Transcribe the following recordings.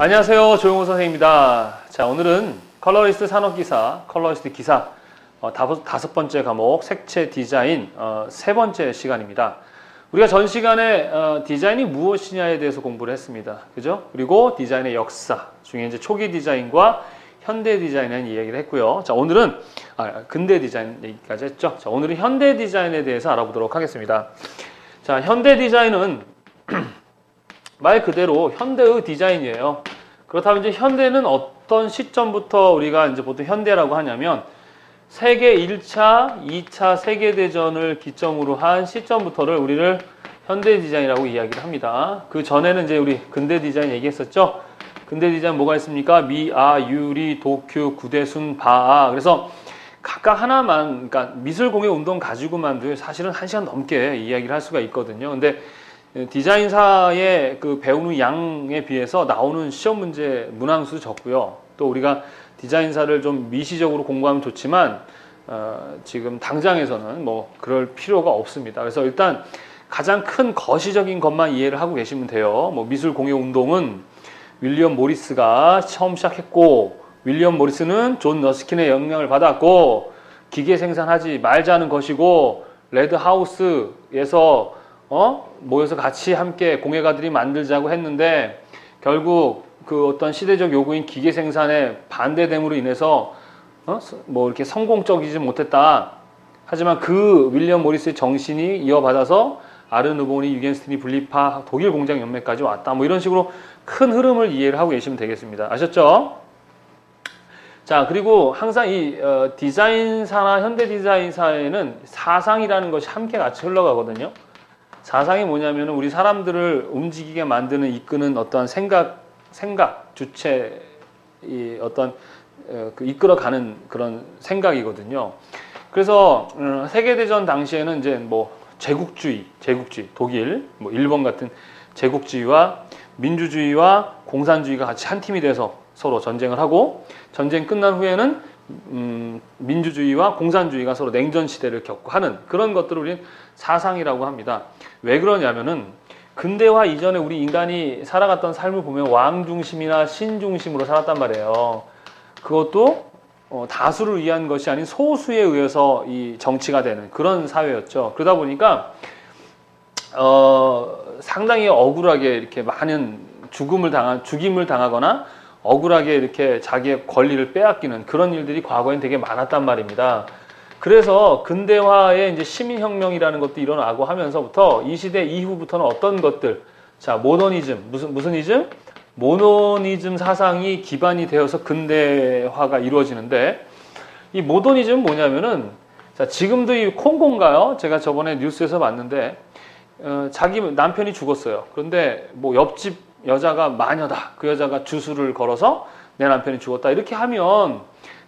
안녕하세요. 조용호 선생님입니다. 자, 오늘은 컬러리스트 산업기사, 컬러리스트 기사 다섯 번째 과목 색채 디자인 세 번째 시간입니다. 우리가 전 시간에 디자인이 무엇이냐에 대해서 공부를 했습니다. 그죠? 그리고 디자인의 역사 중에 이제 초기 디자인과 현대 디자인에 이야기를 했고요. 자, 오늘은 근대 디자인 얘기까지 했죠. 자, 오늘은 현대 디자인에 대해서 알아보도록 하겠습니다. 자, 현대 디자인은 말 그대로 현대의 디자인이에요. 그렇다면 이제 현대는 어떤 시점부터 우리가 이제 보통 현대라고 하냐면 세계 1차, 2차 세계대전을 기점으로 한 시점부터를 우리를 현대 디자인이라고 이야기를 합니다. 그 전에는 이제 우리 근대 디자인 얘기했었죠. 근대 디자인 뭐가 있습니까? 미아, 유리, 도큐, 구대순, 바아. 그래서 각각 하나만, 그러니까 미술공예 운동 가지고만도 사실은 1시간 넘게 이야기를 할 수가 있거든요. 근데 디자인사의 그 배우는 양에 비해서 나오는 시험 문제 문항수 적고요. 또 우리가 디자인사를 좀 미시적으로 공부하면 좋지만 지금 당장에서는 뭐 그럴 필요가 없습니다. 그래서 일단 가장 큰 거시적인 것만 이해를 하고 계시면 돼요. 뭐 미술 공예 운동은 윌리엄 모리스가 처음 시작했고, 윌리엄 모리스는 존 러스킨의 영향을 받았고, 기계 생산하지 말자는 것이고, 레드 하우스에서 모여서 같이 함께 공예가들이 만들자고 했는데 결국 그 어떤 시대적 요구인 기계 생산의 반대됨으로 인해서 뭐 이렇게 성공적이지 못했다. 하지만 그 윌리엄 모리스의 정신이 이어받아서 아르누보니, 유겐스틴이 분리파, 독일 공장 연맹까지 왔다. 뭐 이런 식으로 큰 흐름을 이해를 하고 계시면 되겠습니다. 아셨죠? 자, 그리고 항상 이 디자인사나 현대 디자인사에는 사상이라는 것이 함께 같이 흘러가거든요. 사상이 뭐냐면 우리 사람들을 움직이게 만드는, 이끄는 어떤 생각, 주체, 이 어떤 이끌어가는 그런 생각이거든요. 그래서 세계대전 당시에는 이제 뭐 제국주의, 독일, 뭐 일본 같은 제국주의와 민주주의와 공산주의가 같이 한 팀이 돼서 서로 전쟁을 하고, 전쟁 끝난 후에는 민주주의와 공산주의가 서로 냉전 시대를 겪고 하는 그런 것들을 우리는 사상이라고 합니다. 왜 그러냐면은 근대화 이전에 우리 인간이 살아갔던 삶을 보면 왕 중심이나 신 중심으로 살았단 말이에요. 그것도 다수를 위한 것이 아닌 소수에 의해서 이 정치가 되는 그런 사회였죠. 그러다 보니까 상당히 억울하게 이렇게 많은 죽임을 당하거나 억울하게 이렇게 자기의 권리를 빼앗기는 그런 일들이 과거엔 되게 많았단 말입니다. 그래서 근대화의 이제 시민혁명이라는 것도 일어나고 하면서부터 이 시대 이후부터는 어떤 것들, 자, 모더니즘, 무슨 이즘? 모더니즘 사상이 기반이 되어서 근대화가 이루어지는데, 이 모더니즘은 뭐냐면은, 자, 지금도 이 콩고인가요? 제가 저번에 뉴스에서 봤는데, 자기 남편이 죽었어요. 그런데 뭐 옆집 여자가 마녀다. 그 여자가 주술을 걸어서 내 남편이 죽었다. 이렇게 하면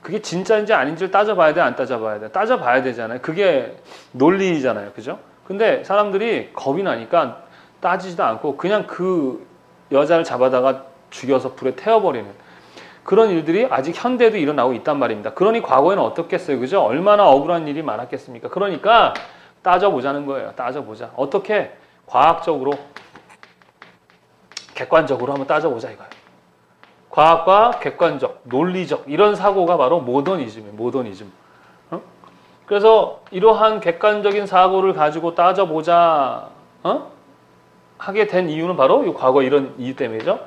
그게 진짜인지 아닌지를 따져봐야 돼, 안 따져봐야 돼? 따져봐야 되잖아요. 그게 논리잖아요. 그죠? 근데 사람들이 겁이 나니까 따지지도 않고 그냥 그 여자를 잡아다가 죽여서 불에 태워버리는 그런 일들이 아직 현대에도 일어나고 있단 말입니다. 그러니 과거에는 어떻겠어요? 그죠? 얼마나 억울한 일이 많았겠습니까? 그러니까 따져보자는 거예요. 따져보자. 어떻게? 과학적으로, 객관적으로 한번 따져보자 이거예요. 과학과 객관적, 논리적 이런 사고가 바로 모더니즘이에요. 모더니즘. 그래서 이러한 객관적인 사고를 가지고 따져보자 하게 된 이유는 바로 이 과거 이런 이유 때문이죠.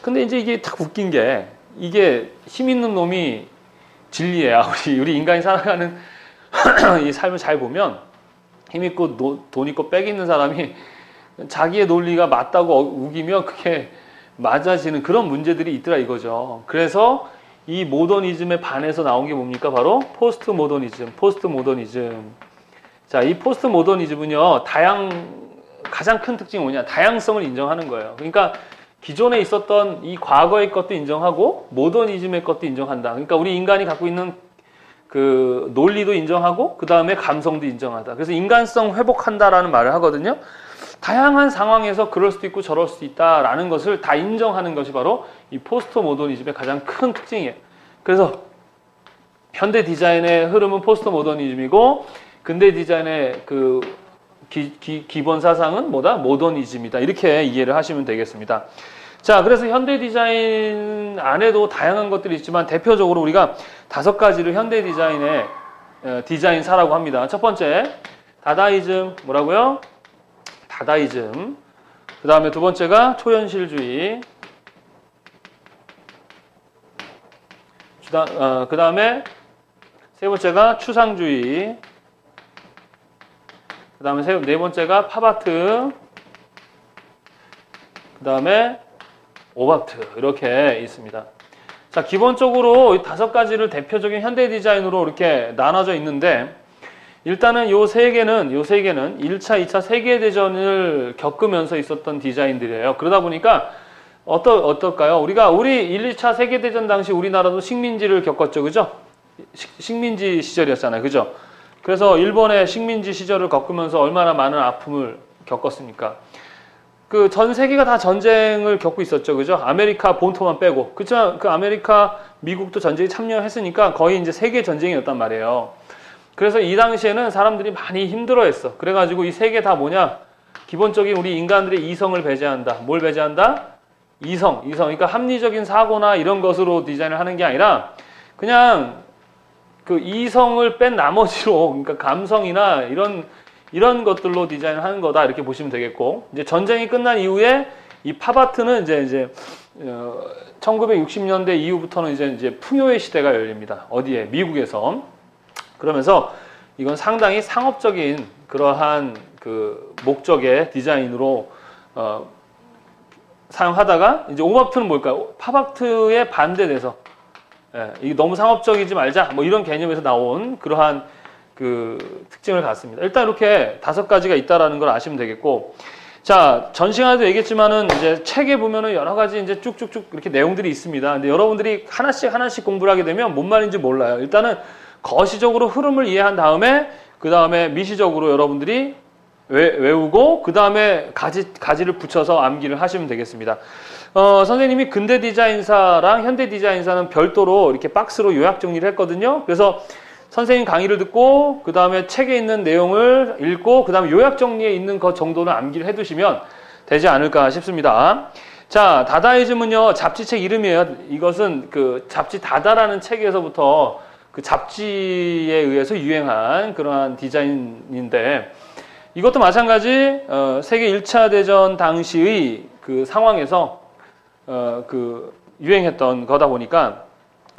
근데 이제 이게 딱 웃긴 게 이게 힘 있는 놈이 진리예요. 우리 인간이 살아가는 이 삶을 잘 보면 힘 있고 돈 있고 빽 있는 사람이 자기의 논리가 맞다고 우기면 그게 맞아지는 그런 문제들이 있더라 이거죠. 그래서 이 모더니즘에 반해서 나온 게 뭡니까? 바로 포스트 모더니즘. 자, 이 포스트 모더니즘은요, 가장 큰 특징이 뭐냐? 다양성을 인정하는 거예요. 그러니까 기존에 있었던 이 과거의 것도 인정하고 모더니즘의 것도 인정한다. 그러니까 우리 인간이 갖고 있는 그 논리도 인정하고 그 다음에 감성도 인정하다. 그래서 인간성 회복한다라는 말을 하거든요. 다양한 상황에서 그럴 수도 있고 저럴 수도 있다라는 것을 다 인정하는 것이 바로 이 포스트 모더니즘의 가장 큰 특징이에요. 그래서 현대 디자인의 흐름은 포스트 모더니즘이고 근대 디자인의 그 기본 사상은 뭐다? 모더니즘이다. 이렇게 이해를 하시면 되겠습니다. 자, 그래서 현대 디자인 안에도 다양한 것들이 있지만 대표적으로 우리가 5가지를 현대 디자인의 디자인사라고 합니다. 첫 번째, 다다이즘. 뭐라고요? 다다이즘. 그 다음에 두 번째가 초현실주의. 그 다음에 세 번째가 추상주의. 그 다음에 네 번째가 팝아트. 그 다음에 오바트. 이렇게 있습니다. 자, 기본적으로 이 5가지를 대표적인 현대 디자인으로 이렇게 나눠져 있는데, 일단은 요 세 개는 1차, 2차 세계대전을 겪으면서 있었던 디자인들이에요. 그러다 보니까 어떨까요? 우리 1, 2차 세계대전 당시 우리나라도 식민지를 겪었죠. 그죠? 식민지 시절이었잖아요. 그죠? 그래서 일본의 식민지 시절을 겪으면서 얼마나 많은 아픔을 겪었습니까? 그 전 세계가 다 전쟁을 겪고 있었죠. 그죠? 아메리카 본토만 빼고. 그렇지만 그 아메리카, 미국도 전쟁에 참여했으니까 거의 이제 세계 전쟁이었단 말이에요. 그래서 이 당시에는 사람들이 많이 힘들어했어. 그래가지고 이 세 개 다 뭐냐? 기본적인 우리 인간들의 이성을 배제한다. 뭘 배제한다? 이성. 그러니까 합리적인 사고나 이런 것으로 디자인을 하는 게 아니라 그냥 그 이성을 뺀 나머지로, 그러니까 감성이나 이런 것들로 디자인을 하는 거다. 이렇게 보시면 되겠고, 이제 전쟁이 끝난 이후에 이 팝아트는 이제 1960년대 이후부터는 이제 풍요의 시대가 열립니다. 어디에? 미국에서. 그러면서 이건 상당히 상업적인 그러한 그 목적의 디자인으로 사용하다가, 이제 오바트는 뭘까요? 팝아트에 반대돼서, 이게 너무 상업적이지 말자, 뭐 이런 개념에서 나온 그러한 그 특징을 갖습니다. 일단 이렇게 5가지가 있다라는 걸 아시면 되겠고, 자, 전 시간에도 얘기했지만은 이제 책에 보면은 여러 가지 이제 쭉쭉쭉 이렇게 내용들이 있습니다. 근데 여러분들이 하나씩 공부를 하게 되면 뭔 말인지 몰라요. 일단은 거시적으로 흐름을 이해한 다음에, 그 다음에 미시적으로 여러분들이 외우고, 그 다음에 가지를 붙여서 암기를 하시면 되겠습니다. 선생님이 근대 디자인사랑 현대 디자인사는 별도로 이렇게 박스로 요약 정리를 했거든요. 그래서 선생님 강의를 듣고, 그 다음에 책에 있는 내용을 읽고, 그 다음에 요약 정리에 있는 것 정도는 암기를 해두시면 되지 않을까 싶습니다. 자, 다다이즘은요, 잡지책 이름이에요. 이것은 그 잡지 다다라는 책에서부터 그 잡지에 의해서 유행한 그러한 디자인인데, 이것도 마찬가지 세계 1차 대전 당시의 그 상황에서 그 유행했던 거다 보니까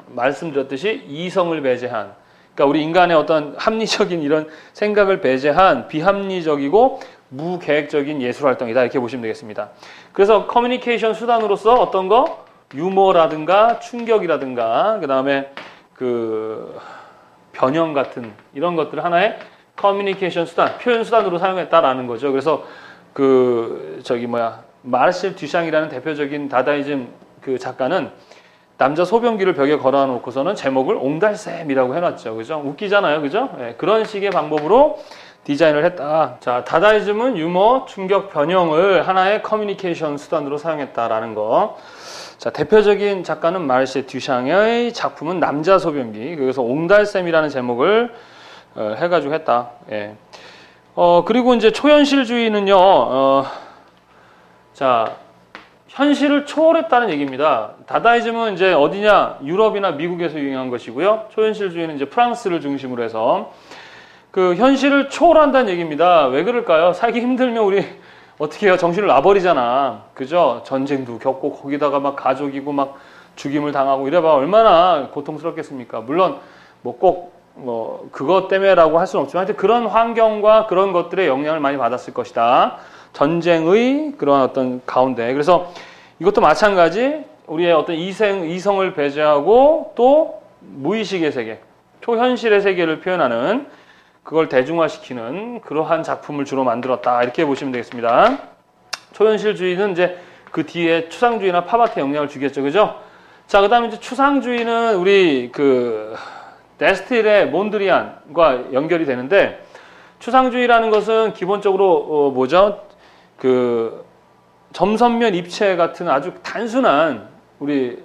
말씀드렸듯이 이성을 배제한, 그러니까 우리 인간의 어떤 합리적인 이런 생각을 배제한 비합리적이고 무계획적인 예술 활동이다, 이렇게 보시면 되겠습니다. 그래서 커뮤니케이션 수단으로서 어떤 거? 유머라든가 충격이라든가, 그 다음에 그 변형 같은 이런 것들 하나의 커뮤니케이션 수단, 표현 수단으로 사용했다라는 거죠. 그래서 마르셀 듀샹이라는 대표적인 다다이즘 그 작가는 남자 소변기를 벽에 걸어 놓고서는 제목을 옹달샘이라고 해놨죠. 그죠? 웃기잖아요. 그죠? 네, 그런 식의 방법으로 디자인을 했다. 자, 다다이즘은 유머, 충격, 변형을 하나의 커뮤니케이션 수단으로 사용했다라는 거. 자, 대표적인 작가는 마르셀 듀샹의 작품은 남자 소변기. 그래서 옹달샘이라는 제목을 해가지고 했다. 예. 그리고 이제 초현실주의는요, 자, 현실을 초월했다는 얘기입니다. 다다이즘은 이제 어디냐? 유럽이나 미국에서 유행한 것이고요. 초현실주의는 이제 프랑스를 중심으로 해서 그 현실을 초월한다는 얘기입니다. 왜 그럴까요? 살기 힘들면 우리 어떻게 해요? 정신을 놔버리잖아. 그죠? 전쟁도 겪고 거기다가 막 가족이고 막 죽임을 당하고 이래봐 얼마나 고통스럽겠습니까? 물론 그것 때문에라고 할 수는 없지만 하여튼 그런 환경과 그런 것들의 영향을 많이 받았을 것이다. 전쟁의 그런 어떤 가운데. 그래서 이것도 마찬가지 우리의 어떤 이성을 배제하고 또 무의식의 세계, 초현실의 세계를 표현하는, 그걸 대중화시키는 그러한 작품을 주로 만들었다, 이렇게 보시면 되겠습니다. 초현실주의는 이제 그 뒤에 추상주의나 팝아트에 영향을 주겠죠. 그죠? 자, 그 다음에 이제 추상주의는 우리 데스틸의 몬드리안과 연결이 되는데, 추상주의라는 것은 기본적으로 뭐죠? 점선면 입체 같은 아주 단순한, 우리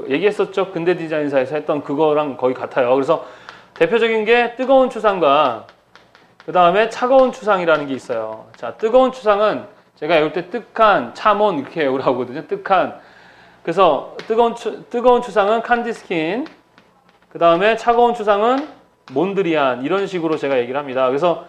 얘기했었죠. 근대 디자인사에서 했던 그거랑 거의 같아요. 그래서 대표적인 게 뜨거운 추상과 그 다음에 차가운 추상이라는 게 있어요. 자, 뜨거운 추상은 제가 외울 때 뜨한, 참온 이렇게 외우라고 하거든요. 뜨한. 그래서 뜨거운 추상은 칸디스킨, 그 다음에 차가운 추상은 몬드리안, 이런 식으로 제가 얘기를 합니다. 그래서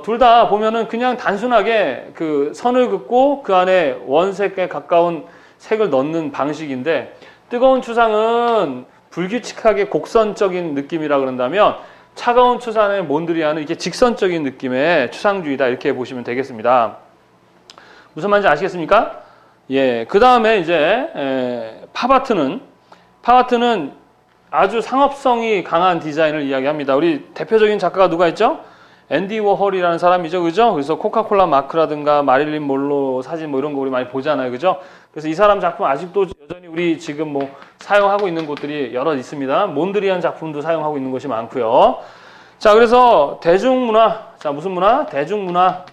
둘 다 보면은 그냥 단순하게 그 선을 긋고 그 안에 원색에 가까운 색을 넣는 방식인데, 뜨거운 추상은 불규칙하게 곡선적인 느낌이라 그런다면 차가운 추상의 몬드리안은 이렇게 직선적인 느낌의 추상주의다, 이렇게 보시면 되겠습니다. 무슨 말인지 아시겠습니까? 예, 그 다음에 이제 팝아트는 아주 상업성이 강한 디자인을 이야기합니다. 우리 대표적인 작가가 누가 있죠? 앤디 워홀이라는 사람이죠, 그죠? 그래서 코카콜라 마크라든가 마릴린 몰로 사진 뭐 이런 거 우리 많이 보잖아요, 그죠? 그래서 이 사람 작품 아직도 여전히 우리 지금 뭐 사용하고 있는 곳들이 여러 있습니다. 몬드리안 작품도 사용하고 있는 곳이 많고요. 자, 그래서 대중문화, 자, 무슨 문화? 대중문화다,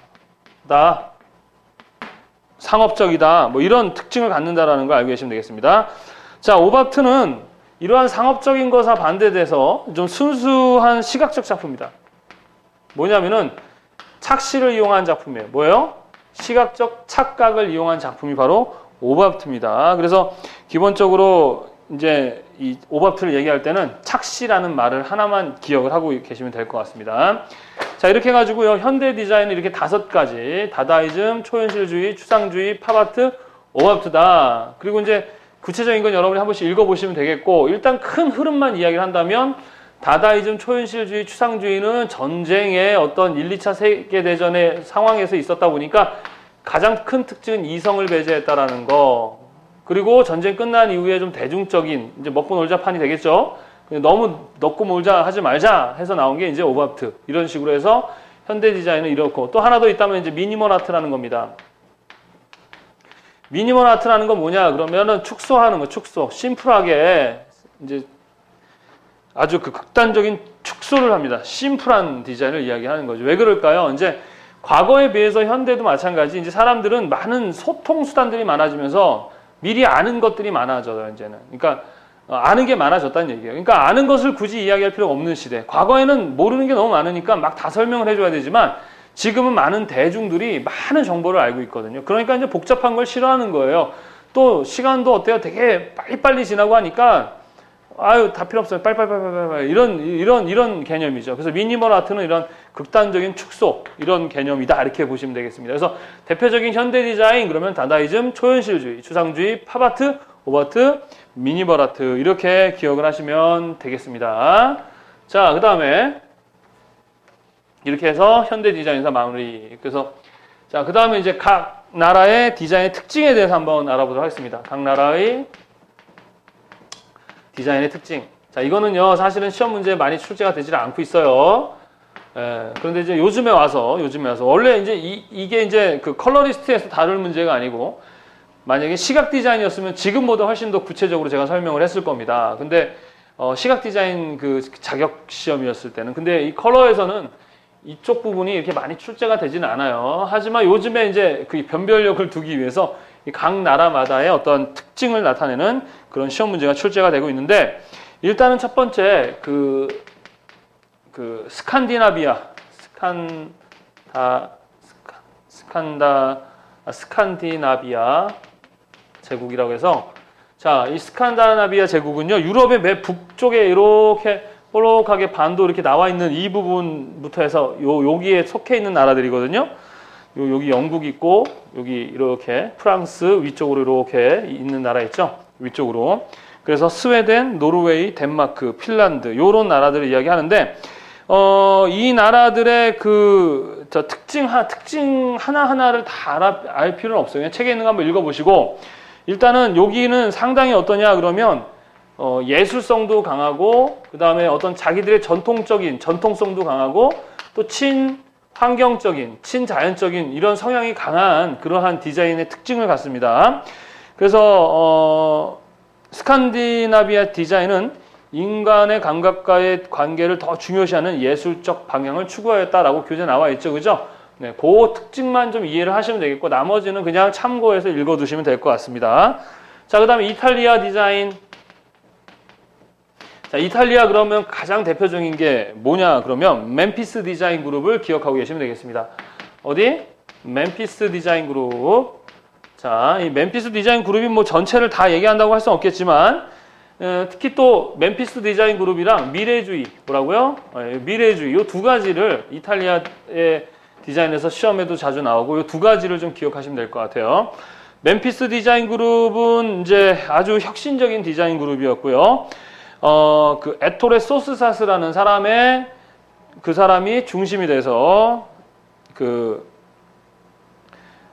상업적이다, 뭐 이런 특징을 갖는다라는 걸 알고 계시면 되겠습니다. 자, 오바트는 이러한 상업적인 것과 반대돼서 좀 순수한 시각적 작품이다. 뭐냐면은 착시를 이용한 작품이에요. 뭐예요? 시각적 착각을 이용한 작품이 바로 오바트입니다. 그래서 기본적으로 이제 이 오바트를 얘기할 때는 착시라는 말을 하나만 기억을 하고 계시면 될 것 같습니다. 자, 이렇게 해가지고요, 현대 디자인은 이렇게 5가지, 다다이즘, 초현실주의, 추상주의, 팝아트, 오바트다. 그리고 이제 구체적인 건 여러분이 한 번씩 읽어보시면 되겠고, 일단 큰 흐름만 이야기를 한다면 다다이즘, 초현실주의, 추상주의는 전쟁의 어떤 1, 2차 세계대전의 상황에서 있었다 보니까 가장 큰 특징은 이성을 배제했다라는 거. 그리고 전쟁 끝난 이후에 좀 대중적인, 이제 먹고 놀자판이 되겠죠. 너무 넣고 놀자 하지 말자 해서 나온 게 이제 오바트. 이런 식으로 해서 현대 디자인은 이렇고, 또 하나 더 있다면 이제 미니멀 아트라는 겁니다. 미니멀 아트라는 건 뭐냐 그러면은 축소하는 거, 축소. 심플하게 이제 아주 그 극단적인 축소를 합니다. 심플한 디자인을 이야기하는 거죠. 왜 그럴까요? 이제 과거에 비해서 현대도 마찬가지, 이제 사람들은 많은 소통 수단들이 많아지면서 미리 아는 것들이 많아져요, 이제는. 그러니까 아는 게 많아졌다는 얘기예요. 그러니까 아는 것을 굳이 이야기할 필요가 없는 시대. 과거에는 모르는 게 너무 많으니까 막 다 설명을 해줘야 되지만 지금은 많은 대중들이 많은 정보를 알고 있거든요. 그러니까 이제 복잡한 걸 싫어하는 거예요. 또 시간도 어때요? 되게 빨리빨리 지나고 하니까 아유, 다 필요 없어요. 빨빨빨빨빨 이런 개념이죠. 그래서 미니멀 아트는 이런 극단적인 축소, 이런 개념이다, 이렇게 보시면 되겠습니다. 그래서 대표적인 현대 디자인 그러면 다다이즘, 초현실주의, 추상주의, 팝아트, 오바트, 미니멀 아트, 이렇게 기억을 하시면 되겠습니다. 자, 그 다음에 이렇게 해서 현대 디자인사 마무리. 그래서 자, 그 다음에 이제 각 나라의 디자인의 특징에 대해서 한번 알아보도록 하겠습니다. 각 나라의 디자인의 특징. 자, 이거는요, 사실은 시험 문제에 많이 출제가 되지 않고 있어요. 그런데 이제 요즘에 와서, 원래 이제 이게 이제 그 컬러리스트에서 다룰 문제가 아니고, 만약에 시각 디자인이었으면 지금보다 훨씬 더 구체적으로 제가 설명을 했을 겁니다. 근데, 시각 디자인 그 자격 시험이었을 때는. 근데 이 컬러에서는 이쪽 부분이 이렇게 많이 출제가 되지는 않아요. 하지만 요즘에 이제 그 변별력을 두기 위해서 각 나라마다의 어떤 특징을 나타내는 그런 시험 문제가 출제가 되고 있는데, 일단은 첫 번째 스칸디나비아 제국이라고 해서, 자, 이 스칸디나비아 제국은요, 유럽의 맨 북쪽에 이렇게 볼록하게 반도 이렇게 나와 있는 이 부분부터 해서 여기에 속해 있는 나라들이거든요. 여기 영국 있고, 여기 이렇게 프랑스 위쪽으로 이렇게 있는 나라 있죠? 위쪽으로. 그래서 스웨덴, 노르웨이, 덴마크, 핀란드, 요런 나라들을 이야기하는데, 이 나라들의 특징 하나하나를 다 알 필요는 없어요. 그냥 책에 있는 거 한번 읽어보시고, 일단은 여기는 상당히 어떠냐 그러면, 예술성도 강하고, 그 다음에 어떤 자기들의 전통성도 강하고, 또 환경적인, 친자연적인 이런 성향이 강한 그러한 디자인의 특징을 갖습니다. 그래서 스칸디나비아 디자인은 인간의 감각과의 관계를 더 중요시하는 예술적 방향을 추구하였다라고 교재에 나와 있죠, 그죠? 네, 그 특징만 좀 이해를 하시면 되겠고, 나머지는 그냥 참고해서 읽어두시면 될 것 같습니다. 자, 그 다음에 이탈리아 디자인. 자, 이탈리아 그러면 가장 대표적인 게 뭐냐 그러면 멤피스 디자인 그룹을 기억하고 계시면 되겠습니다. 어디? 멤피스 디자인 그룹. 자, 이 멤피스 디자인 그룹이 뭐 전체를 다 얘기한다고 할 수는 없겠지만 특히 또 멤피스 디자인 그룹이랑 미래주의 뭐라고요? 미래주의 이 두 가지를 이탈리아의 디자인에서 시험에도 자주 나오고 이 두 가지를 좀 기억하시면 될 것 같아요. 멤피스 디자인 그룹은 이제 아주 혁신적인 디자인 그룹이었고요. 그 에토레 소스사스라는 그 사람이 중심이 돼서 그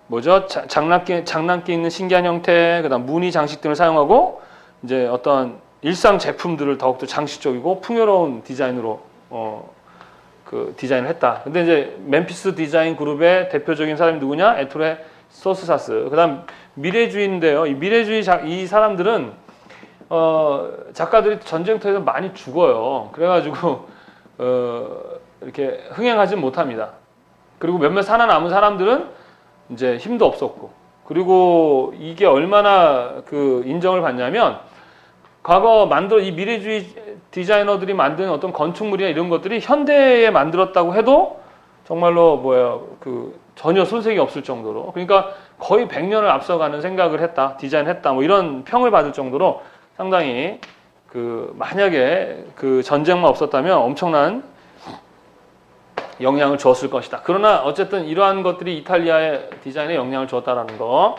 뭐죠? 장난기 있는 신기한 형태, 그다음 무늬 장식 등을 사용하고 이제 어떤 일상 제품들을 더욱더 장식적이고 풍요로운 디자인으로 그 디자인을 했다. 근데 이제 멤피스 디자인 그룹의 대표적인 사람이 누구냐? 에토레 소스사스. 그다음 미래주의인데요. 이 미래주의 이 사람들은 작가들이 전쟁터에서 많이 죽어요. 그래가지고 이렇게 흥행하지 못합니다. 그리고 몇몇 살아남은 사람들은 이제 힘도 없었고, 그리고 이게 얼마나 그 인정을 받냐면 과거 이 미래주의 디자이너들이 만든 어떤 건축물이나 이런 것들이 현대에 만들었다고 해도 정말로 그 전혀 손색이 없을 정도로, 그러니까 거의 100년을 앞서가는 생각을 했다, 디자인했다, 뭐 이런 평을 받을 정도로 상당히 그 만약에 그 전쟁만 없었다면 엄청난 영향을 주었을 것이다. 그러나 어쨌든 이러한 것들이 이탈리아의 디자인에 영향을 주었다라는 거.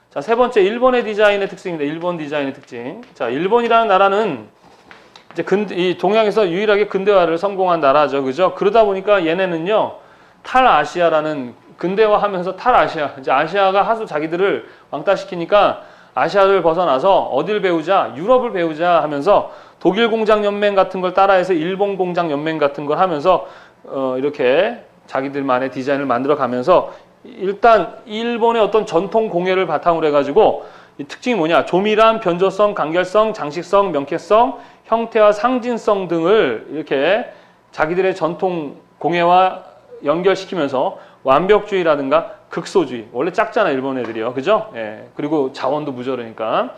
자, 세 번째, 일본의 디자인의 특징입니다. 일본 디자인의 특징. 자, 일본이라는 나라는 이제 이 동양에서 유일하게 근대화를 성공한 나라죠. 그죠? 그러다 보니까 얘네는요, 탈아시아라는 근대화하면서 탈아시아, 이제 아시아가 하수 자기들을 왕따시키니까 아시아를 벗어나서 어딜 배우자, 유럽을 배우자 하면서 독일 공장 연맹 같은 걸 따라해서 일본 공장 연맹 같은 걸 하면서 이렇게 자기들만의 디자인을 만들어 가면서 일단 일본의 어떤 전통 공예를 바탕으로 해가지고 이 특징이 뭐냐? 조밀함, 변조성, 간결성, 장식성, 명쾌성, 형태와 상징성 등을 이렇게 자기들의 전통 공예와 연결시키면서 완벽주의라든가 극소주의, 원래 작잖아 일본 애들이요, 그죠? 예. 그리고 자원도 무저르니까.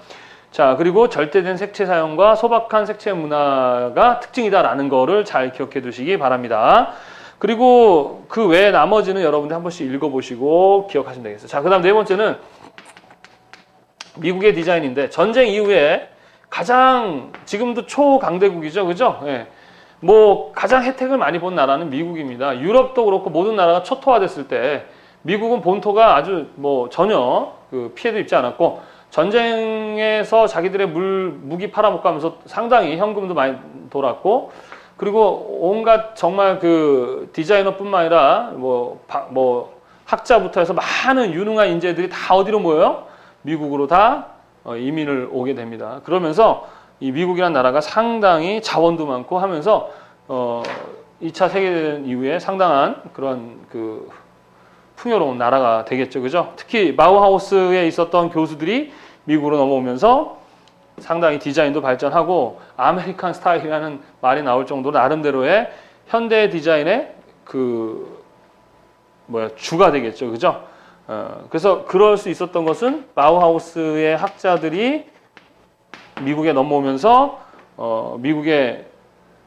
자, 그리고 절대된 색채 사용과 소박한 색채 문화가 특징이다라는 거를 잘 기억해 두시기 바랍니다. 그리고 그 외에 나머지는 여러분들 한 번씩 읽어보시고 기억하시면 되겠어요. 자, 그 다음 네 번째는 미국의 디자인인데, 전쟁 이후에 가장 지금도 초강대국이죠, 그죠? 예. 뭐 가장 혜택을 많이 본 나라는 미국입니다. 유럽도 그렇고 모든 나라가 초토화됐을 때 미국은 본토가 아주 뭐 전혀 그 피해도 입지 않았고, 전쟁에서 자기들의 무기 팔아먹가면서 상당히 현금도 많이 돌았고, 그리고 온갖 정말 그 디자이너뿐만 아니라 뭐 학자부터 해서 많은 유능한 인재들이 다 어디로 모여요? 미국으로 다 이민을 오게 됩니다. 그러면서 이 미국이라는 나라가 상당히 자원도 많고 하면서 2차 세계대전 이후에 상당한 그런 그 풍요로운 나라가 되겠죠, 그죠? 특히 바우하우스에 있었던 교수들이 미국으로 넘어오면서 상당히 디자인도 발전하고 아메리칸 스타일이라는 말이 나올 정도로 나름대로의 현대 디자인의 그 주가 되겠죠, 그죠? 그래서 그럴 수 있었던 것은 바우하우스의 학자들이 미국에 넘어오면서 미국의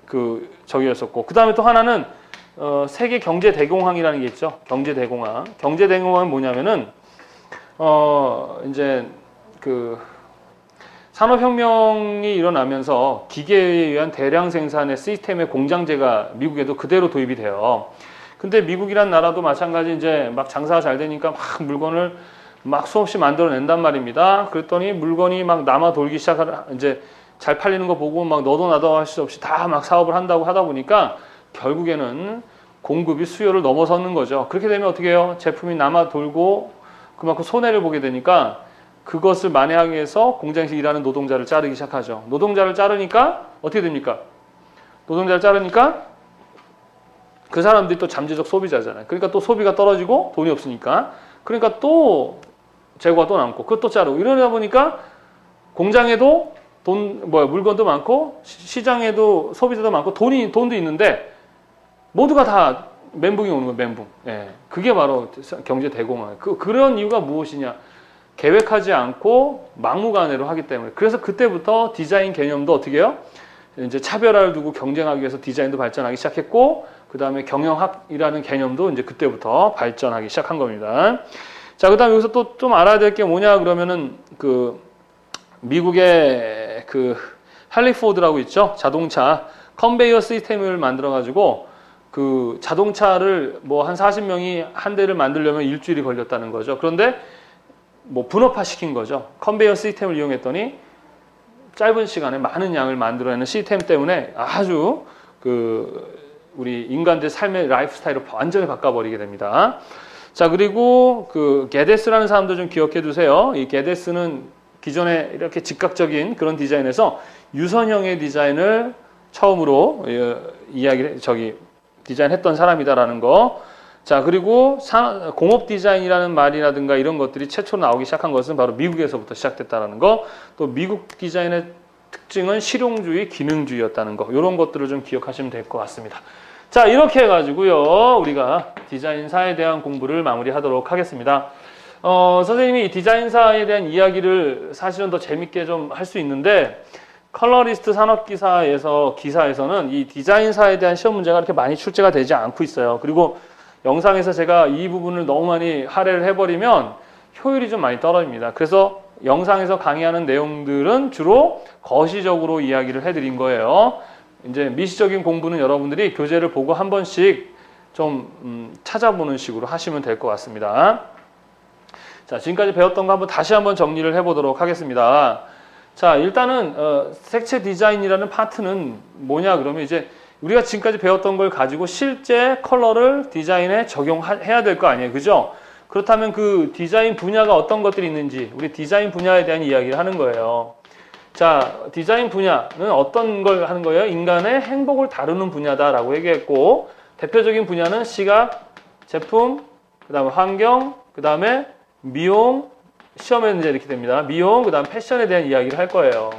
그 저기였었고, 그 다음에 또 하나는 세계 경제 대공황이라는 게 있죠. 경제 대공황. 경제 대공황은 뭐냐면은 이제 그 산업혁명이 일어나면서 기계에 의한 대량 생산의 시스템의 공장제가 미국에도 그대로 도입이 돼요. 근데 미국이란 나라도 마찬가지 이제 막 장사가 잘 되니까 막 물건을 막 수없이 만들어낸단 말입니다. 그랬더니 물건이 막 남아 돌기 이제 잘 팔리는 거 보고 막 너도 나도 할 수 없이 다 막 사업을 한다고 하다 보니까 결국에는 공급이 수요를 넘어서는 거죠. 그렇게 되면 어떻게 해요? 제품이 남아 돌고 그만큼 손해를 보게 되니까 그것을 만회하기 위해서 공장에서 일하는 노동자를 자르기 시작하죠. 노동자를 자르니까 어떻게 됩니까? 노동자를 자르니까 그 사람들이 또 잠재적 소비자잖아요. 그러니까 또 소비가 떨어지고 돈이 없으니까. 그러니까 또 재고가 또 남고 그것도 자르고 이러다 보니까 공장에도 물건도 많고 시장에도 소비자도 많고 돈도 있는데 모두가 다 멘붕이 오는 거예요. 멘붕. 예. 그게 바로 경제 대공황. 그런 이유가 무엇이냐? 계획하지 않고 막무가내로 하기 때문에. 그래서 그때부터 디자인 개념도 어떻게 해요? 이제 차별화를 두고 경쟁하기 위해서 디자인도 발전하기 시작했고, 그 다음에 경영학이라는 개념도 이제 그때부터 발전하기 시작한 겁니다. 자, 그 다음에 여기서 또 좀 알아야 될 게 뭐냐 그러면은 그 미국의 그 할리포드라고 있죠. 자동차 컨베이어 시스템을 만들어 가지고 그 자동차를 뭐 한 40명이 한 대를 만들려면 일주일이 걸렸다는 거죠. 그런데 뭐 분업화 시킨 거죠. 컨베이어 시스템을 이용했더니 짧은 시간에 많은 양을 만들어내는 시스템 때문에 아주 그 우리 인간들 삶의 라이프 스타일을 완전히 바꿔버리게 됩니다. 자, 그리고 그 게데스라는 사람도 좀 기억해 두세요. 이 게데스는 기존에 이렇게 직각적인 그런 디자인에서 유선형의 디자인을 처음으로 디자인했던 사람이다라는 거. 자, 그리고 공업 디자인이라는 말이라든가 이런 것들이 최초로 나오기 시작한 것은 바로 미국에서부터 시작됐다라는 거. 또 미국 디자인의 특징은 실용주의, 기능주의였다는 거. 이런 것들을 좀 기억하시면 될 것 같습니다. 자, 이렇게 해가지고요, 우리가 디자인사에 대한 공부를 마무리하도록 하겠습니다. 선생님이 이 디자인사에 대한 이야기를 사실은 더 재밌게 좀 할 수 있는데, 컬러리스트 기사에서는 이 디자인사에 대한 시험 문제가 그렇게 많이 출제가 되지 않고 있어요. 그리고 영상에서 제가 이 부분을 너무 많이 할애를 해버리면 효율이 좀 많이 떨어집니다. 그래서 영상에서 강의하는 내용들은 주로 거시적으로 이야기를 해드린 거예요. 이제 미시적인 공부는 여러분들이 교재를 보고 한 번씩 좀 찾아보는 식으로 하시면 될 것 같습니다. 자, 지금까지 배웠던 거 다시 한번 정리를 해보도록 하겠습니다. 자, 일단은 색채 디자인이라는 파트는 뭐냐 그러면 이제 우리가 지금까지 배웠던 걸 가지고 실제 컬러를 디자인에 적용해야 될 거 아니에요, 그죠? 그렇다면 그 디자인 분야가 어떤 것들이 있는지 우리 디자인 분야에 대한 이야기를 하는 거예요. 자, 디자인 분야는 어떤 걸 하는 거예요? 인간의 행복을 다루는 분야다라고 얘기했고, 대표적인 분야는 시각, 제품, 그 다음에 환경, 그 다음에 미용, 시험에는 이제 이렇게 됩니다. 미용, 그 다음 패션에 대한 이야기를 할 거예요.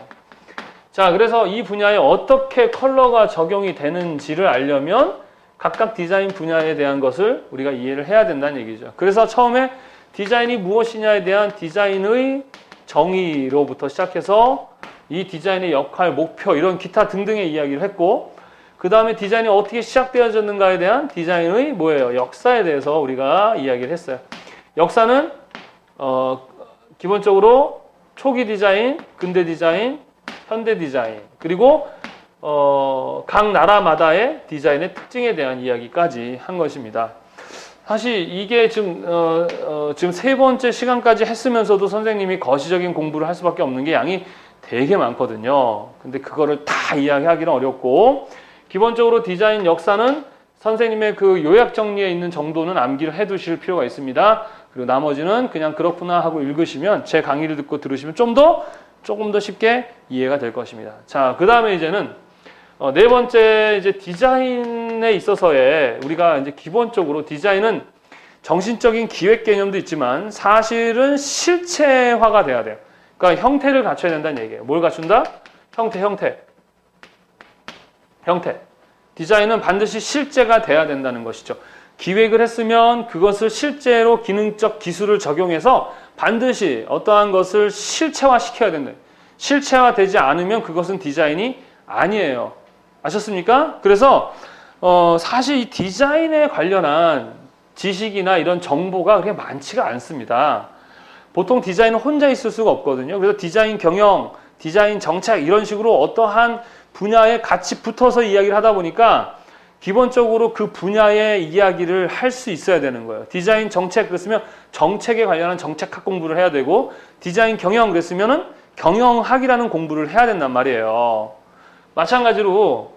자, 그래서 이 분야에 어떻게 컬러가 적용이 되는지를 알려면 각각 디자인 분야에 대한 것을 우리가 이해를 해야 된다는 얘기죠. 그래서 처음에 디자인이 무엇이냐에 대한 디자인의 정의로부터 시작해서 이 디자인의 역할, 목표 이런 기타 등등의 이야기를 했고, 그 다음에 디자인이 어떻게 시작되어졌는가에 대한 디자인의 뭐예요? 역사에 대해서 우리가 이야기를 했어요. 역사는 기본적으로 초기 디자인, 근대 디자인, 현대 디자인, 그리고 각 나라마다의 디자인의 특징에 대한 이야기까지 한 것입니다. 사실 이게 지금 세 번째 시간까지 했으면서도 선생님이 거시적인 공부를 할 수밖에 없는 게 양이 되게 많거든요. 근데 그거를 다 이야기하기는 어렵고, 기본적으로 디자인 역사는 선생님의 그 요약 정리에 있는 정도는 암기를 해 두실 필요가 있습니다. 그리고 나머지는 그냥 그렇구나 하고 읽으시면, 제 강의를 듣고 들으시면 조금 더 쉽게 이해가 될 것입니다. 자, 그 다음에 이제는 네 번째 이제 디자인에 있어서의 우리가 이제 기본적으로 디자인은 정신적인 기획 개념도 있지만 사실은 실체화가 돼야 돼요. 그러니까 형태를 갖춰야 된다는 얘기예요. 뭘 갖춘다? 형태. 디자인은 반드시 실제가 돼야 된다는 것이죠. 기획을 했으면 그것을 실제로 기능적 기술을 적용해서 반드시 어떠한 것을 실체화시켜야 된다. 실체화되지 않으면 그것은 디자인이 아니에요. 아셨습니까? 그래서 사실 이 디자인에 관련한 지식이나 이런 정보가 그렇게 많지가 않습니다. 보통 디자인은 혼자 있을 수가 없거든요. 그래서 디자인 경영, 디자인 정책 이런 식으로 어떠한 분야에 같이 붙어서 이야기를 하다 보니까 기본적으로 그 분야의 이야기를 할 수 있어야 되는 거예요. 디자인 정책 그랬으면 정책에 관련한 정책학 공부를 해야 되고, 디자인 경영 그랬으면은 경영학이라는 공부를 해야 된단 말이에요. 마찬가지로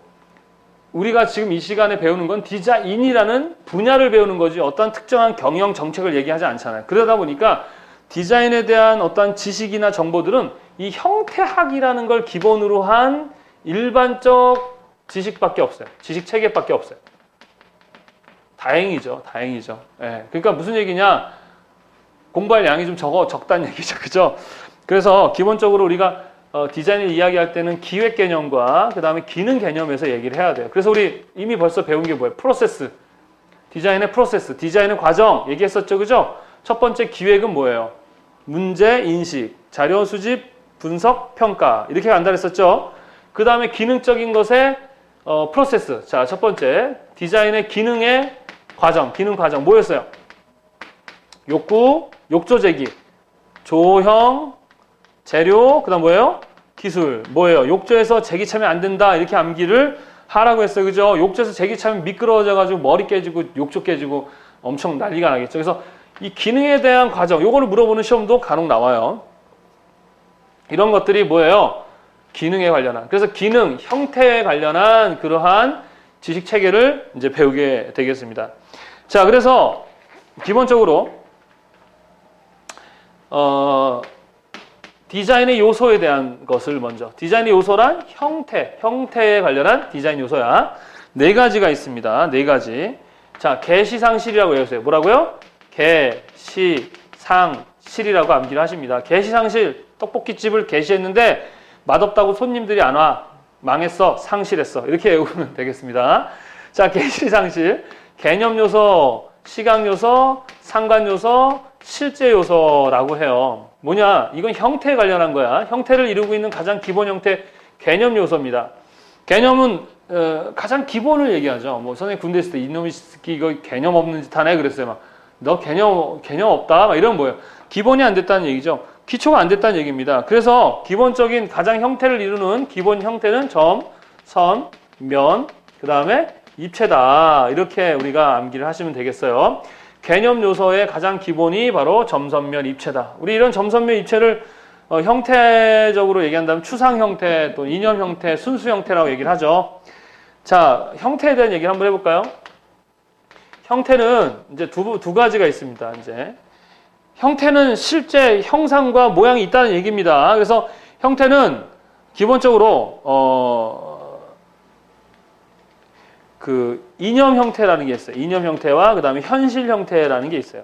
우리가 지금 이 시간에 배우는 건 디자인이라는 분야를 배우는 거지 어떤 특정한 경영 정책을 얘기하지 않잖아요. 그러다 보니까 디자인에 대한 어떤 지식이나 정보들은 이 형태학이라는 걸 기본으로 한 일반적 지식밖에 없어요. 지식 체계밖에 없어요. 다행이죠. 예. 그러니까 무슨 얘기냐? 공부할 양이 좀 적다는 얘기죠. 그죠? 그래서 기본적으로 우리가 디자인을 이야기할 때는 기획 개념과 그 다음에 기능 개념에서 얘기를 해야 돼요. 그래서 우리 이미 벌써 배운 게 뭐예요? 프로세스. 디자인의 프로세스, 디자인의 과정 얘기했었죠. 그죠? 첫 번째 기획은 뭐예요? 문제, 인식, 자료 수집, 분석, 평가 이렇게 간다 그랬었죠. 그 다음에 기능적인 것의 프로세스. 자, 첫 번째 디자인의 기능의 과정, 기능 과정 뭐였어요? 욕구, 욕조재기, 조형, 재료, 그 다음 뭐예요? 기술. 뭐예요? 욕조에서 제기 차면 안 된다. 이렇게 암기를 하라고 했어요. 그죠? 욕조에서 제기 차면 미끄러워져가지고 머리 깨지고 욕조 깨지고 엄청 난리가 나겠죠. 그래서 이 기능에 대한 과정, 요거를 물어보는 시험도 간혹 나와요. 이런 것들이 뭐예요? 기능에 관련한. 그래서 기능, 형태에 관련한 그러한 지식 체계를 이제 배우게 되겠습니다. 자, 그래서 기본적으로 디자인의 요소에 대한 것을 먼저. 디자인의 요소란 형태에 관련한 디자인 요소야. 네 가지가 있습니다. 네 가지. 자, 개시상실이라고 외우세요. 뭐라고요? 개시상실이라고 암기를 하십니다. 개시상실, 떡볶이집을 개시했는데 맛없다고 손님들이 안 와. 망했어. 상실했어. 이렇게 외우면 되겠습니다. 자, 개시상실. 개념 요소, 시각 요소, 상관 요소, 실제 요소라고 해요. 뭐냐? 이건 형태에 관련한 거야. 형태를 이루고 있는 가장 기본 형태, 개념 요소입니다. 개념은 가장 기본을 얘기하죠. 뭐 선생님 군대 있을 때 이놈이 이거 개념 없는 짓 하네 그랬어요. 막 너 개념 없다. 막 이런 뭐예요? 기본이 안 됐다는 얘기죠. 기초가 안 됐다는 얘기입니다. 그래서 기본적인 가장 형태를 이루는 기본 형태는 점, 선, 면, 그 다음에 입체다. 이렇게 우리가 암기를 하시면 되겠어요. 개념 요소의 가장 기본이 바로 점선면 입체다. 우리 이런 점선면 입체를 형태적으로 얘기한다면 추상 형태, 또 이념 형태, 순수 형태라고 얘기를 하죠. 자, 형태에 대한 얘기를 한번 해볼까요? 형태는 이제 두 가지가 있습니다. 이제 형태는 실제 형상과 모양이 있다는 얘기입니다. 그래서 형태는 기본적으로 그 이념 형태라는 게 있어요. 이념 형태와 그 다음에 현실 형태라는 게 있어요.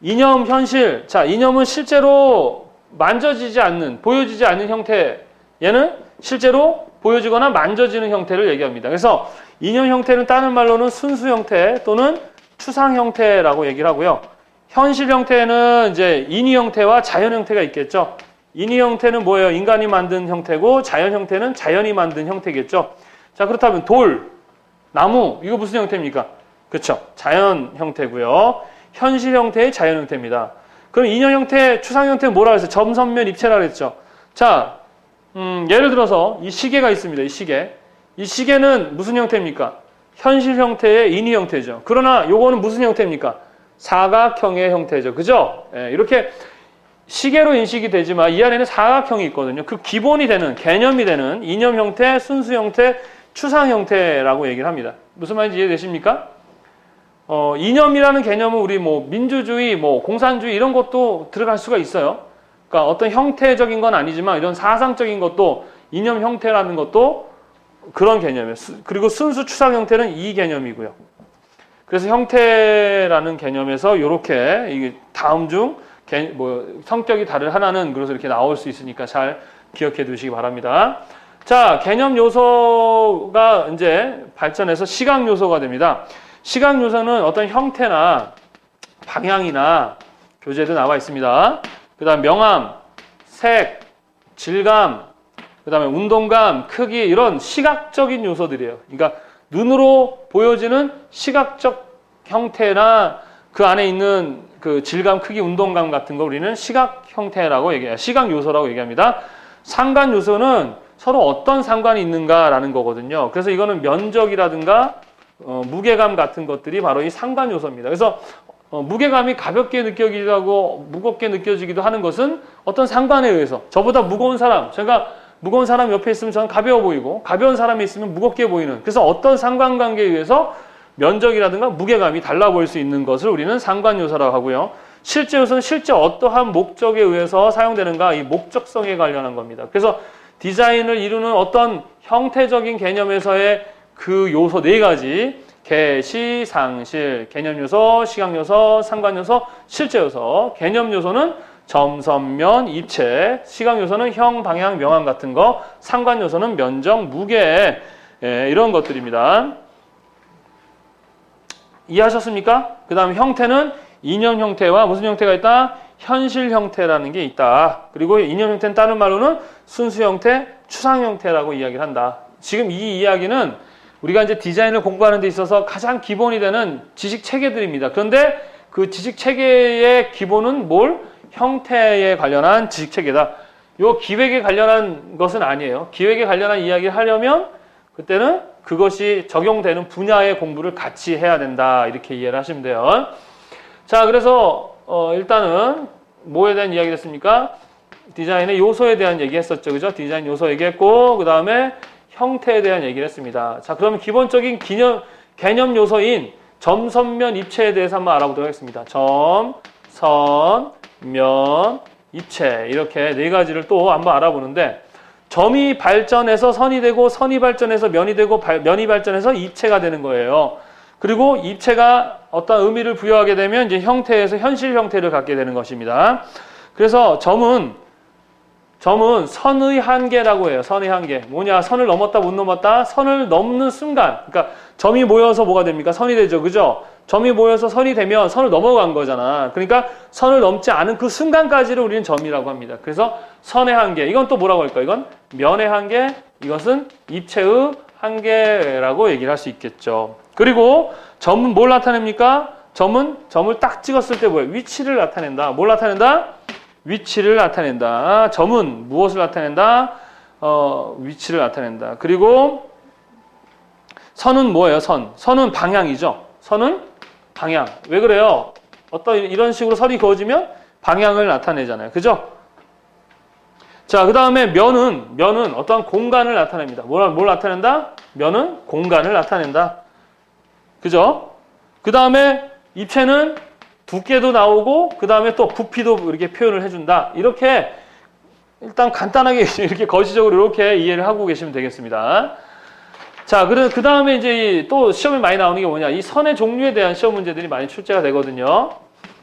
이념, 현실. 자, 이념은 실제로 만져지지 않는, 보여지지 않는 형태. 얘는 실제로 보여지거나 만져지는 형태를 얘기합니다. 그래서 이념 형태는 다른 말로는 순수 형태 또는 추상 형태라고 얘기를 하고요. 현실 형태는 이제 인위 형태와 자연 형태가 있겠죠. 인위 형태는 뭐예요? 인간이 만든 형태고 자연 형태는 자연이 만든 형태겠죠. 자, 그렇다면 돌, 나무, 이거 무슨 형태입니까? 그렇죠. 자연 형태고요. 현실 형태의 자연 형태입니다. 그럼 인연 형태, 추상 형태는 뭐라고 했어요? 점선면 입체라고 했죠. 자, 예를 들어서 이 시계가 있습니다. 이 시계. 이 시계는 무슨 형태입니까? 현실 형태의 인위 형태죠. 그러나 요거는 무슨 형태입니까? 사각형의 형태죠. 그죠? 예, 이렇게 시계로 인식이 되지만 이 안에는 사각형이 있거든요. 그 기본이 되는, 개념이 되는 이념 형태, 순수 형태, 추상 형태라고 얘기를 합니다. 무슨 말인지 이해되십니까? 이념이라는 개념은 우리 뭐 민주주의, 뭐 공산주의 이런 것도 들어갈 수가 있어요. 그러니까 어떤 형태적인 건 아니지만 이런 사상적인 것도 이념 형태라는 것도 그런 개념이에요. 그리고 순수 추상 형태는 이 개념이고요. 그래서 형태라는 개념에서 이렇게 이게 다음 중 성격이 다른 하나는 그래서 이렇게 나올 수 있으니까 잘 기억해 두시기 바랍니다. 자, 개념 요소가 이제 발전해서 시각 요소가 됩니다. 시각 요소는 어떤 형태나 방향이나 교재도 나와 있습니다. 그 다음 명암, 색, 질감, 그 다음에 운동감, 크기 이런 시각적인 요소들이에요. 그러니까 눈으로 보여지는 시각적 형태나 그 안에 있는 그 질감, 크기, 운동감 같은 거 우리는 시각 형태라고 얘기해요. 시각 요소라고 얘기합니다. 상관 요소는 서로 어떤 상관이 있는가라는 거거든요. 그래서 이거는 면적이라든가 무게감 같은 것들이 바로 이 상관 요소입니다. 그래서 무게감이 가볍게 느껴지기도 하고 무겁게 느껴지기도 하는 것은 어떤 상관에 의해서 저보다 무거운 사람, 제가 무거운 사람 옆에 있으면 저는 가벼워 보이고 가벼운 사람이 있으면 무겁게 보이는 그래서 어떤 상관관계에 의해서 면적이라든가 무게감이 달라 보일 수 있는 것을 우리는 상관 요소라고 하고요. 실제 요소는 실제 어떠한 목적에 의해서 사용되는가 이 목적성에 관련한 겁니다. 그래서 디자인을 이루는 어떤 형태적인 개념에서의 그 요소 네 가지 개시, 상실, 개념 요소, 시각 요소, 상관 요소, 실제 요소. 개념 요소는 점, 선, 면, 입체. 시각 요소는 형, 방향, 명암 같은 거. 상관 요소는 면적, 무게 이런 것들입니다. 이해하셨습니까? 그 다음 형태는 이념 형태와 무슨 형태가 있다? 현실 형태라는 게 있다. 그리고 이념 형태는 다른 말로는 순수 형태, 추상 형태라고 이야기를 한다. 지금 이 이야기는 우리가 이제 디자인을 공부하는 데 있어서 가장 기본이 되는 지식 체계들입니다. 그런데 그 지식 체계의 기본은 뭘? 형태에 관련한 지식 체계다. 요 기획에 관련한 것은 아니에요. 기획에 관련한 이야기를 하려면 그때는 그것이 적용되는 분야의 공부를 같이 해야 된다. 이렇게 이해를 하시면 돼요. 자, 그래서 일단은 뭐에 대한 이야기를 했습니까? 디자인의 요소에 대한 얘기 했었죠. 그죠? 디자인 요소 얘기했고, 그 다음에 형태에 대한 얘기를 했습니다. 자, 그러면 기본적인 개념 요소인 점, 선, 면, 입체에 대해서 한번 알아보도록 하겠습니다. 점, 선, 면, 입체. 이렇게 네 가지를 또 한번 알아보는데, 점이 발전해서 선이 되고, 선이 발전해서 면이 되고, 면이 발전해서 입체가 되는 거예요. 그리고 입체가 어떤 의미를 부여하게 되면 이제 형태에서 현실 형태를 갖게 되는 것입니다. 그래서 점은 선의 한계라고 해요. 선의 한계. 뭐냐? 선을 넘었다, 못 넘었다? 선을 넘는 순간. 그러니까 점이 모여서 뭐가 됩니까? 선이 되죠. 그죠? 점이 모여서 선이 되면 선을 넘어간 거잖아. 그러니까 선을 넘지 않은 그 순간까지를 우리는 점이라고 합니다. 그래서 선의 한계. 이건 또 뭐라고 할까요? 이건 면의 한계. 이것은 입체의 한계라고 얘기를 할 수 있겠죠. 그리고 점은 뭘 나타냅니까? 점은 점을 딱 찍었을 때 뭐예요? 위치를 나타낸다. 뭘 나타낸다? 위치를 나타낸다. 점은 무엇을 나타낸다? 위치를 나타낸다. 그리고 선은 뭐예요? 선은 방향이죠. 선은 방향. 왜 그래요? 어떤 이런 식으로 선이 그어지면 방향을 나타내잖아요. 그죠? 자, 그 다음에 면은 어떠한 공간을 나타냅니다. 뭘 나타낸다? 면은 공간을 나타낸다. 그죠? 그 다음에 입체는 두께도 나오고 그 다음에 또 부피도 이렇게 표현을 해준다. 이렇게 일단 간단하게 이렇게 거시적으로 이렇게 이해를 하고 계시면 되겠습니다. 자, 그 다음에 이제 또 시험에 많이 나오는 게 뭐냐? 이 선의 종류에 대한 시험 문제들이 많이 출제가 되거든요.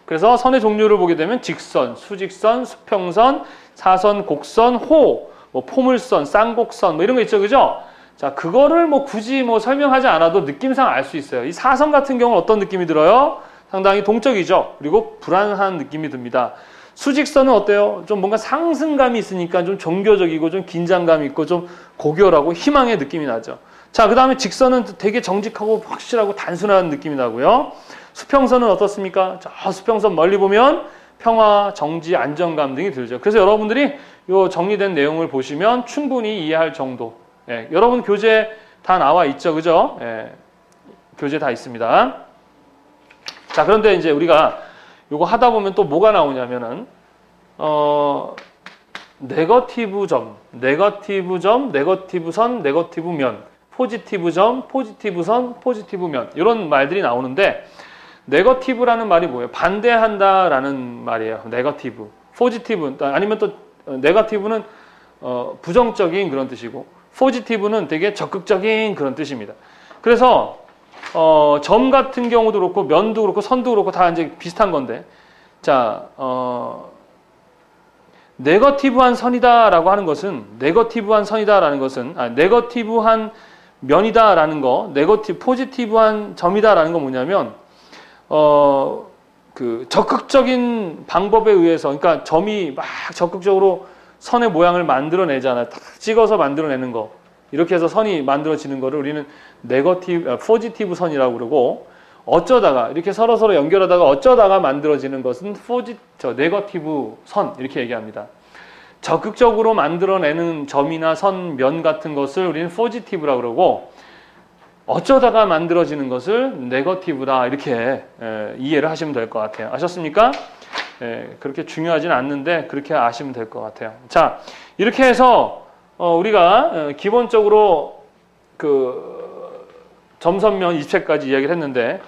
그래서 선의 종류를 보게 되면 직선, 수직선, 수평선, 사선, 곡선, 호, 뭐 포물선, 쌍곡선 뭐 이런 거 있죠, 그죠? 자, 그거를 뭐 굳이 뭐 설명하지 않아도 느낌상 알 수 있어요. 이 사선 같은 경우는 어떤 느낌이 들어요? 상당히 동적이죠. 그리고 불안한 느낌이 듭니다. 수직선은 어때요? 좀 뭔가 상승감이 있으니까 좀 종교적이고 좀 긴장감 있고 좀 고결하고 희망의 느낌이 나죠. 자, 그 다음에 직선은 되게 정직하고 확실하고 단순한 느낌이 나고요. 수평선은 어떻습니까? 저 수평선 멀리 보면 평화, 정지, 안정감 등이 들죠. 그래서 여러분들이 이 정리된 내용을 보시면 충분히 이해할 정도. 예, 여러분 교재 다 나와 있죠, 그죠? 예, 교재 다 있습니다. 자, 그런데 이제 우리가 이거 하다 보면 또 뭐가 나오냐면은 네거티브 점, 네거티브 선, 네거티브 면, 포지티브 점, 포지티브 선, 포지티브 면 이런 말들이 나오는데 네거티브라는 말이 뭐예요? 반대한다라는 말이에요. 네거티브. 포지티브 아니면 또 네거티브는 부정적인 그런 뜻이고 포지티브는 되게 적극적인 그런 뜻입니다. 그래서 점 같은 경우도 그렇고 면도 그렇고 선도 그렇고 다 이제 비슷한 건데 자, 네거티브한 선이다라고 하는 것은 네거티브한 선이다라는 것은 네거티브한 면이다라는 거, 포지티브한 점이다라는 건 뭐냐면 그 적극적인 방법에 의해서 그러니까 점이 막 적극적으로 선의 모양을 만들어내잖아요. 딱 찍어서 만들어내는 거. 이렇게 해서 선이 만들어지는 거를 우리는 포지티브 선이라고 그러고 어쩌다가 이렇게 서로 연결하다가 어쩌다가 만들어지는 것은 네거티브 선 이렇게 얘기합니다. 적극적으로 만들어내는 점이나 선, 면 같은 것을 우리는 포지티브라고 그러고 어쩌다가 만들어지는 것을 네거티브다 이렇게 이해를 하시면 될 것 같아요. 아셨습니까? 그렇게 중요하진 않는데 그렇게 아시면 될 것 같아요. 자, 이렇게 해서 우리가 기본적으로 그 점선면 입체까지 이야기를 했는데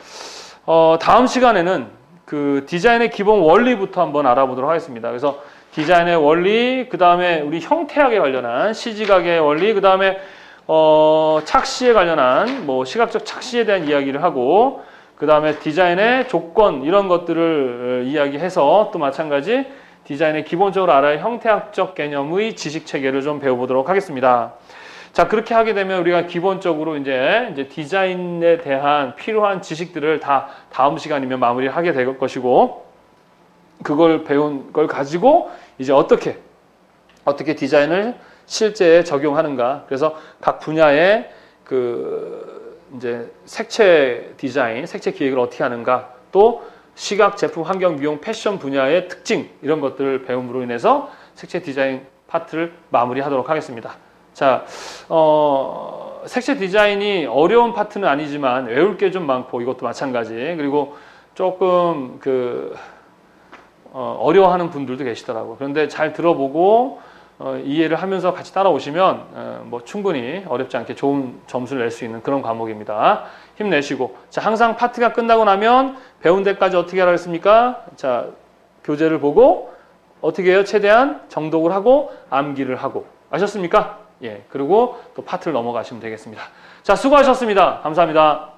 다음 시간에는 그 디자인의 기본 원리부터 한번 알아보도록 하겠습니다. 그래서 디자인의 원리, 그 다음에 우리 형태학에 관련한 시지각의 원리, 그 다음에 착시에 관련한 뭐 시각적 착시에 대한 이야기를 하고 그 다음에 디자인의 조건 이런 것들을 이야기해서 또 마찬가지 디자인의 기본적으로 알아야 할 형태학적 개념의 지식 체계를 좀 배워보도록 하겠습니다. 자, 그렇게 하게 되면 우리가 기본적으로 이제 디자인에 대한 필요한 지식들을 다 다음 시간이면 마무리하게 될 것이고 그걸 배운 걸 가지고 이제 어떻게 디자인을 실제에 적용하는가. 그래서 각 분야의 그 이제 색채 디자인, 색채 기획을 어떻게 하는가. 또 시각, 제품, 환경, 미용, 패션 분야의 특징 이런 것들을 배움으로 인해서 색채 디자인 파트를 마무리하도록 하겠습니다. 자, 색채 디자인이 어려운 파트는 아니지만 외울 게 좀 많고 이것도 마찬가지. 그리고 조금 어려워하는 분들도 계시더라고요. 그런데 잘 들어보고 이해를 하면서 같이 따라오시면 뭐 충분히 어렵지 않게 좋은 점수를 낼 수 있는 그런 과목입니다. 힘내시고, 자, 항상 파트가 끝나고 나면 배운 데까지 어떻게 하라 했습니까? 자, 교재를 보고 어떻게 해요? 최대한 정독을 하고 암기를 하고, 아셨습니까? 예, 그리고 또 파트를 넘어가시면 되겠습니다. 자, 수고하셨습니다. 감사합니다.